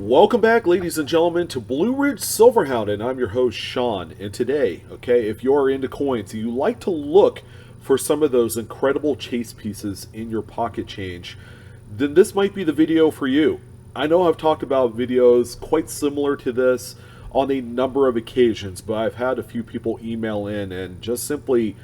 Welcome back, ladies and gentlemen, to Blue Ridge Silverhound, and I'm your host, Sean. And today, if you are into coins and you like to look for some of those incredible chase pieces in your pocket change, then this might be the video for you. I know I've talked about videos quite similar to this on a number of occasions, but I've had a few people email in and just simply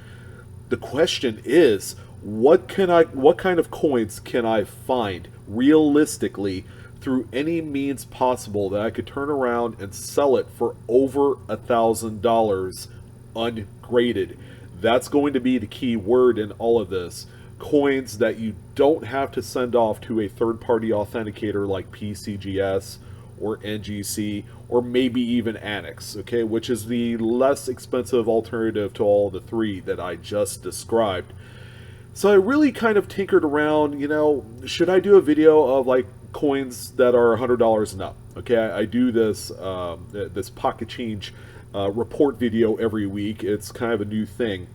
the question is, what kind of coins can I find realistically through any means possible that I could turn around and sell it for over $1,000 ungraded? That's going to be the key word in all of this. Coins that you don't have to send off to a third-party authenticator like PCGS or NGC or maybe even Annex, okay, which is the less expensive alternative to all the three that I just described. So I really kind of tinkered around, should I do a video of like coins that are $100 and up? Okay, I do this this pocket change report video every week. It's kind of a new thing,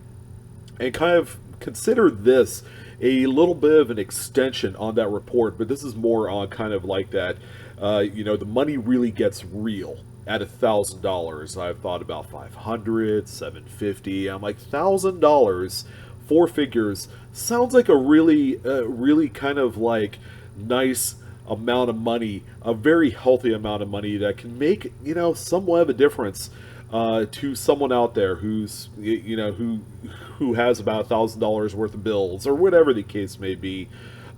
and kind of consider this a little bit of an extension on that report, but this is more on kind of like that, the money really gets real at $1,000. I've thought about 500, 750. I'm like $1,000, four figures sounds like a really kind of like nice amount of money, a very healthy amount of money that can make somewhat of a difference to someone out there who's who has about $1,000 worth of bills or whatever the case may be.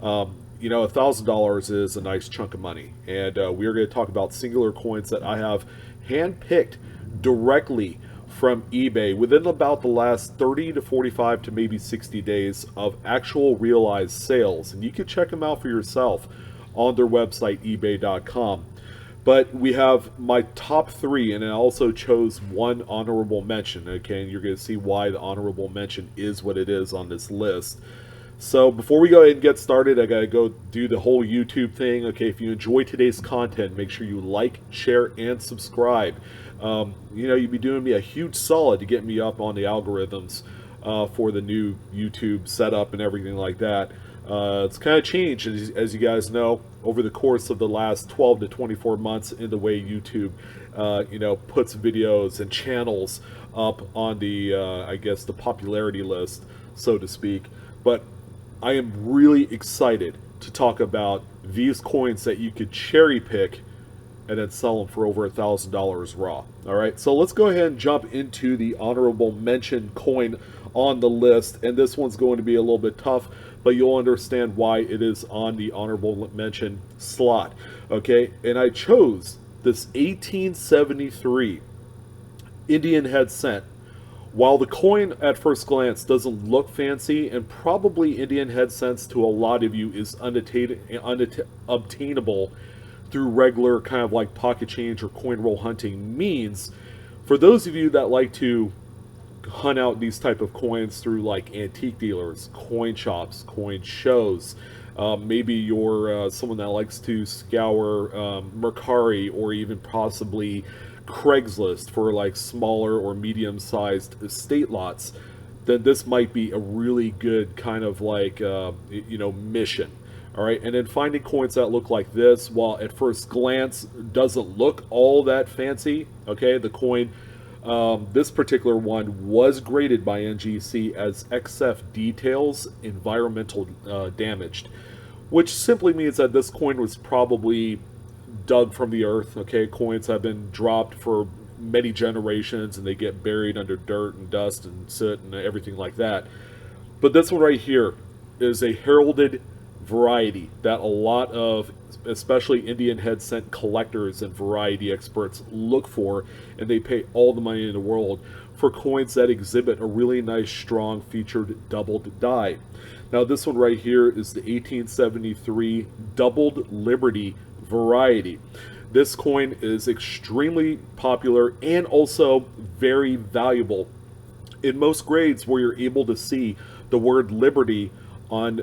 $1,000 is a nice chunk of money, and we are going to talk about singular coins that I have handpicked directly from eBay within about the last 30 to 45 to maybe 60 days of actual realized sales, and you can check them out for yourself on their website, ebay.com. But we have my top three, and I also chose one honorable mention, okay, and you're going to see why the honorable mention is what it is on this list. So before we go ahead and get started, I got to go do the whole YouTube thing. Okay, if you enjoy today's content, make sure you like, share, and subscribe. You'd be doing me a huge solid to get me up on the algorithms for the new YouTube setup and everything like that. It's kind of changed, as you guys know, over the course of the last 12 to 24 months in the way YouTube, puts videos and channels up on the, the popularity list, so to speak. But I am really excited to talk about these coins that you could cherry pick and then sell them for over $1,000 raw. All right, so let's go ahead and jump into the honorable mention coin on the list, and this one's going to be a little bit tough, but you'll understand why it is on the honorable mention slot. Okay, and I chose this 1873 Indian head cent. While the coin at first glance doesn't look fancy, and probably Indian head cents to a lot of you is unobtainable through regular kind of like pocket change or coin roll hunting means, for those of you that like to hunt out these type of coins through like antique dealers, coin shops, coin shows, maybe you're someone that likes to scour Mercury or even possibly Craigslist for like smaller or medium-sized estate lots, then this might be a really good kind of like mission. All right, and then finding coins that look like this, while at first glance doesn't look all that fancy. Okay, the coin, this particular one was graded by NGC as XF details environmental damaged, which simply means that this coin was probably dug from the earth. Okay, coins have been dropped for many generations and they get buried under dirt and dust and soot and everything like that. But this one right here is a heralded variety that a lot of especially Indian head cent collectors and variety experts look for, and they pay all the money in the world for coins that exhibit a really nice strong featured doubled die. Now this one right here is the 1873 doubled Liberty variety. This coin is extremely popular and also very valuable in most grades where you're able to see the word Liberty on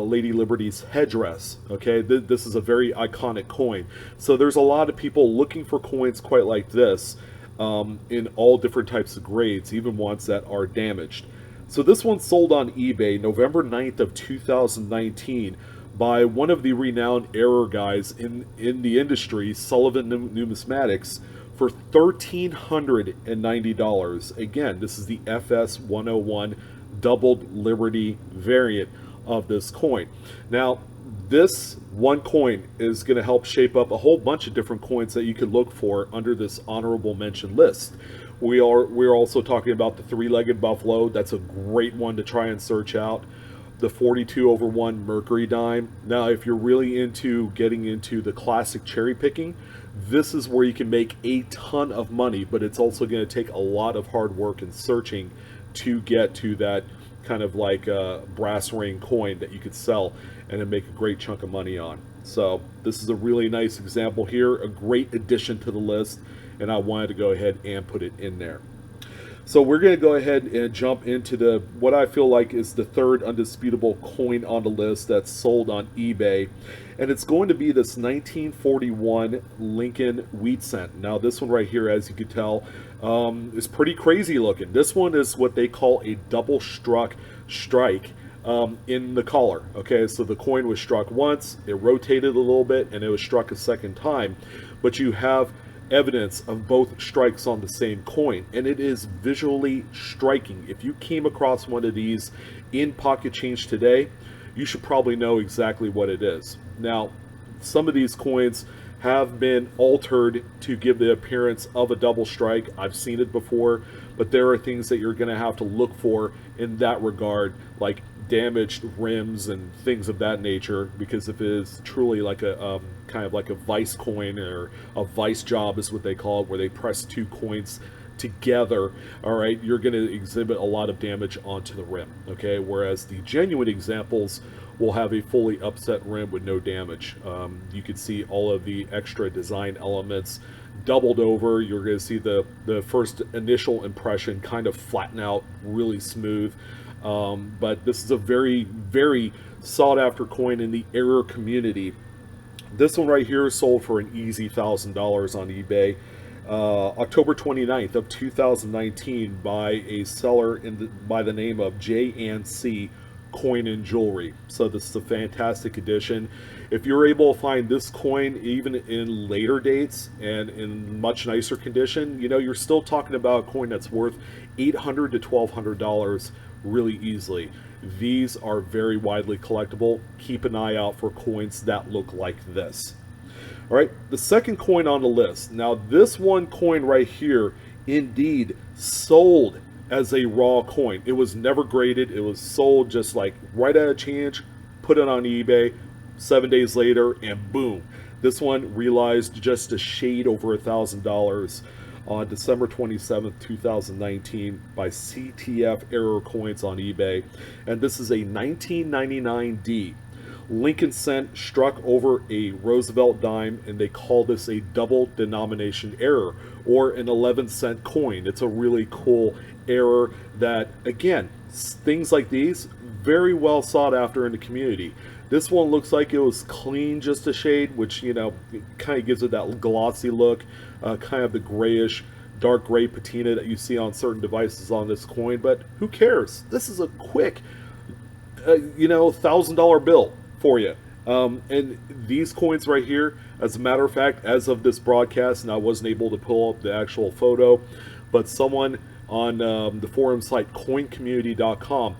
Lady Liberty's headdress. Okay, this is a very iconic coin. So there's a lot of people looking for coins quite like this in all different types of grades, even ones that are damaged. So this one sold on eBay November 9th of 2019 by one of the renowned error guys in the industry, Sullivan Numismatics, for $1,390. Again, this is the FS 101 doubled Liberty variant of this coin. Now, this one coin is going to help shape up a whole bunch of different coins that you could look for under this honorable mention list. We're also talking about the three-legged buffalo. That's a great one to try and search out. The 42/1 Mercury Dime. Now, if you're really into getting into the classic cherry picking, this is where you can make a ton of money, but it's also going to take a lot of hard work and searching to get to that kind of like a brass ring coin that you could sell and then make a great chunk of money on. So this is a really nice example here, a great addition to the list, and I wanted to go ahead and put it in there. So we're going to go ahead and jump into what I feel like is the third undisputable coin on the list that's sold on eBay. And it's going to be this 1941 Lincoln wheat cent. Now this one right here, as you can tell, is pretty crazy looking. This one is what they call a double struck strike in the collar. Okay, so the coin was struck once, it rotated a little bit, and it was struck a second time. But you have evidence of both strikes on the same coin, and it is visually striking. If you came across one of these in pocket change today, you should probably know exactly what it is. Now, some of these coins have been altered to give the appearance of a double strike. I've seen it before, but there are things that you're going to have to look for in that regard, like damaged rims and things of that nature, because if it is truly like a kind of like a vice coin, or a vice job is what they call it, where they press two coins together, all right, you're going to exhibit a lot of damage onto the rim. Okay, whereas the genuine examples will have a fully upset rim with no damage. You can see all of the extra design elements doubled over. You're going to see the first initial impression kind of flatten out really smooth. But this is a very, very sought after coin in the error community. This one right here is sold for an easy $1,000 on eBay. October 29th of 2019 by a seller by the name of J&C Coin and Jewelry. So this is a fantastic addition. If you're able to find this coin even in later dates and in much nicer condition, you know, you're still talking about a coin that's worth $800 to $1,200 really easily. These are very widely collectible. Keep an eye out for coins that look like this. All right, the second coin on the list. Now this one coin right here indeed sold as a raw coin. It was never graded. It was sold just like right out of change, put it on eBay, 7 days later, and boom. This one realized just a shade over $1,000 on December 27th, 2019 by CTF Error Coins on eBay. And this is a 1999D. Lincoln cent struck over a Roosevelt dime, and they call this a double denomination error, or an 11-cent coin. It's a really cool error that, again, things like these, very well sought after in the community. This one looks like it was clean just a shade, which, you know, it kind of gives it that glossy look, kind of the grayish, dark gray patina that you see on certain devices on this coin, but who cares? This is a quick, you know, $1,000 bill for you. And these coins right here, as a matter of fact, as of this broadcast, and I wasn't able to pull up the actual photo, but someone on the forum site coincommunity.com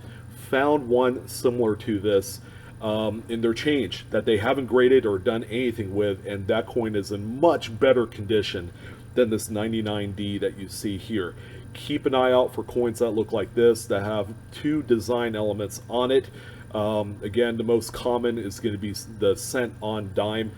found one similar to this in their change that they haven't graded or done anything with, and that coin is in much better condition than this 99D that you see here. Keep an eye out for coins that look like this, that have two design elements on it. Again, the most common is going to be the cent on dime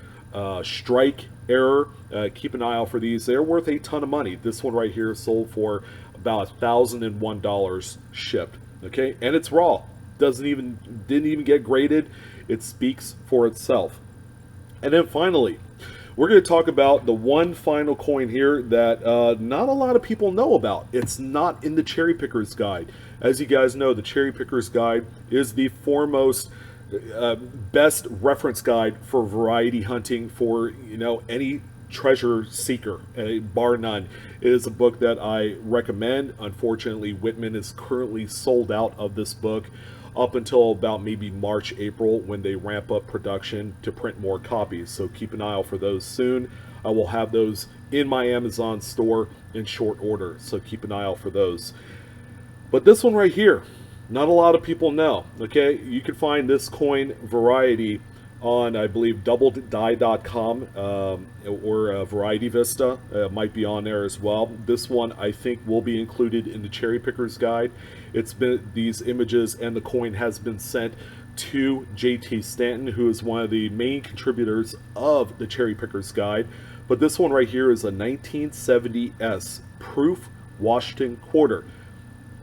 strike error. Keep an eye out for these. They're worth a ton of money. This one right here sold for about $1,001 shipped. Okay, and it's raw. Didn't even get graded. It speaks for itself. And then finally, we're going to talk about the one final coin here that not a lot of people know about. It's not in the Cherry Picker's Guide. As you guys know, the Cherry Picker's Guide is the foremost best reference guide for variety hunting for, you know, any treasure seeker, bar none. It is a book that I recommend. Unfortunately, Whitman is currently sold out of this book. up until about maybe March, April, when they ramp up production to print more copies. So keep an eye out for those soon. I will have those in my Amazon store in short order, so keep an eye out for those. But this one right here, not a lot of people know. Okay, you can find this coin variety on, I believe, doubleddie.com or Variety Vista might be on there as well. This one I think will be included in the Cherry Pickers Guide. It's been, these images and the coin has been sent to JT Stanton, who is one of the main contributors of the Cherry Pickers Guide. But this one right here is a 1970s proof Washington quarter.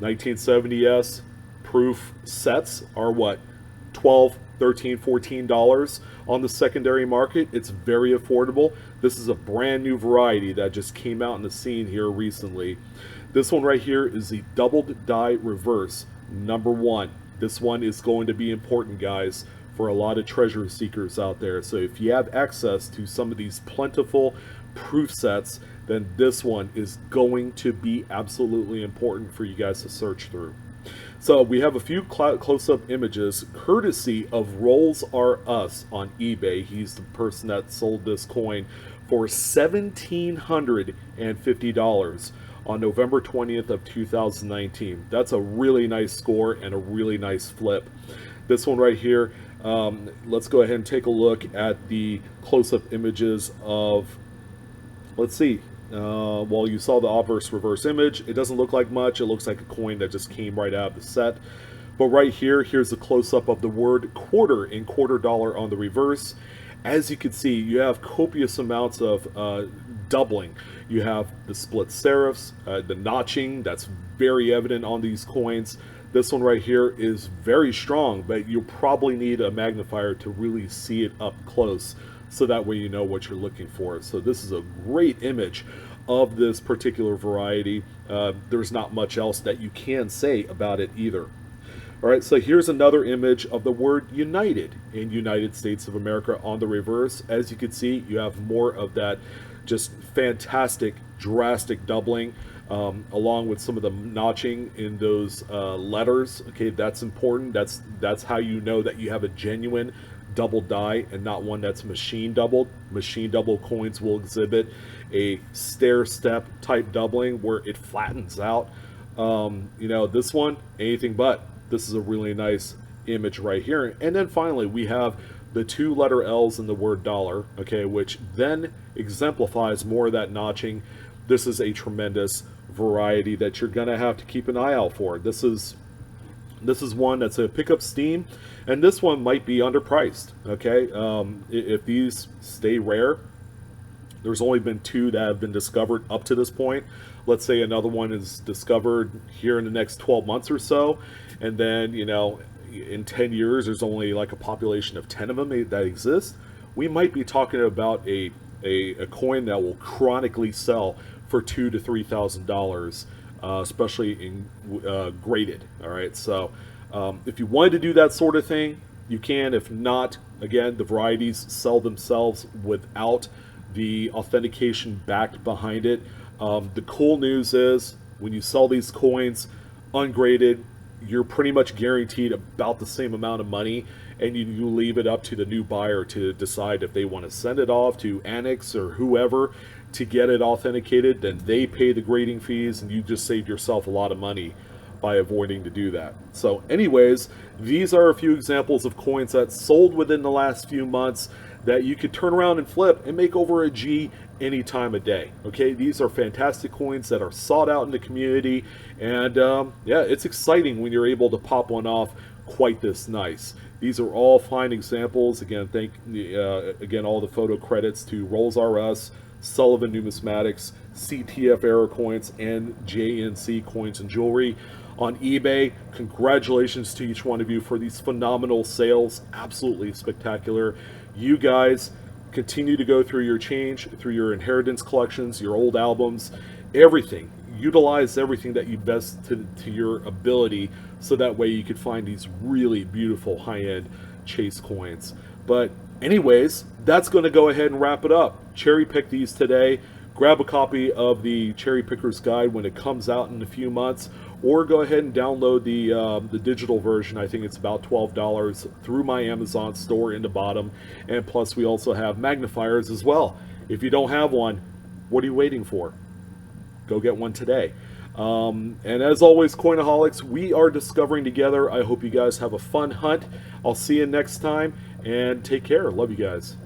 1970s proof sets are what, $12, $13, $14 on the secondary market. It's very affordable. This is a brand new variety that just came out in the scene here recently. This one right here is the doubled die reverse #1. This one is going to be important, guys, for a lot of treasure seekers out there. So if you have access to some of these plentiful proof sets, then this one is going to be absolutely important for you guys to search through. So we have a few close-up images courtesy of Rolls R Us on eBay. He's the person that sold this coin for $1,750 on November 20th of 2019. That's a really nice score and a really nice flip. This one right here, let's go ahead and take a look at the close-up images of, let's see, well, you saw the obverse reverse image. It doesn't look like much. It looks like a coin that just came right out of the set. But right here, here's a close-up of the word quarter in quarter dollar on the reverse. As you can see, you have copious amounts of doubling. You have the split serifs, the notching, that's very evident on these coins. This one right here is very strong, but you'll probably need a magnifier to really see it up close, so that way you know what you're looking for. So this is a great image of this particular variety. There's not much else that you can say about it either. All right, so here's another image of the word United in United States of America on the reverse. As you can see, you have more of that just fantastic, drastic doubling, along with some of the notching in those letters. Okay, that's important. That's how you know that you have a genuine double die and not one that's machine doubled. Machine double coins will exhibit a stair step type doubling where it flattens out. You know, this one, anything but. This is a really nice image right here. And then finally, we have the 2 letter L's in the word dollar, okay, which then exemplifies more of that notching. This is a tremendous variety that you're gonna have to keep an eye out for. This is one that's a pick up steam, and this one might be underpriced. Okay, if these stay rare, there's only been 2 that have been discovered up to this point. Let's say another one is discovered here in the next 12 months or so, and then, you know, in 10 years there's only like a population of 10 of them that exist. We might be talking about a coin that will chronically sell for $2,000 to $3,000. Especially in graded. All right, so if you wanted to do that sort of thing, you can. If not, again, the varieties sell themselves without the authentication backed behind it. The cool news is when you sell these coins ungraded, you're pretty much guaranteed about the same amount of money, and you leave it up to the new buyer to decide if they want to send it off to Annex or whoever to get it authenticated. Then they pay the grading fees, and you just saved yourself a lot of money by avoiding to do that. So anyways, these are a few examples of coins that sold within the last few months that you could turn around and flip and make over a G any time of day. Okay, these are fantastic coins that are sought out in the community, and yeah, it's exciting when you're able to pop one off quite this nice. These are all fine examples. Again, again, all the photo credits to Rolls R Us, Sullivan Numismatics, CTF Era Coins, and JNC Coins and Jewelry on eBay. Congratulations to each one of you for these phenomenal sales. Absolutely spectacular. You guys continue to go through your change, through your inheritance collections, your old albums, everything. Utilize everything that you best to your ability, so that way you could find these really beautiful high-end chase coins. But anyways, that's going to go ahead and wrap it up. Cherry pick these today. Grab a copy of the Cherry Picker's Guide when it comes out in a few months, or go ahead and download the digital version. I think it's about $12 through my Amazon store in the bottom, and plus we also have magnifiers as well. If you don't have one, what are you waiting for? Go get one today. And as always, Coinaholics, we are discovering together. I hope you guys have a fun hunt. I'll see you next time, and take care. Love you guys.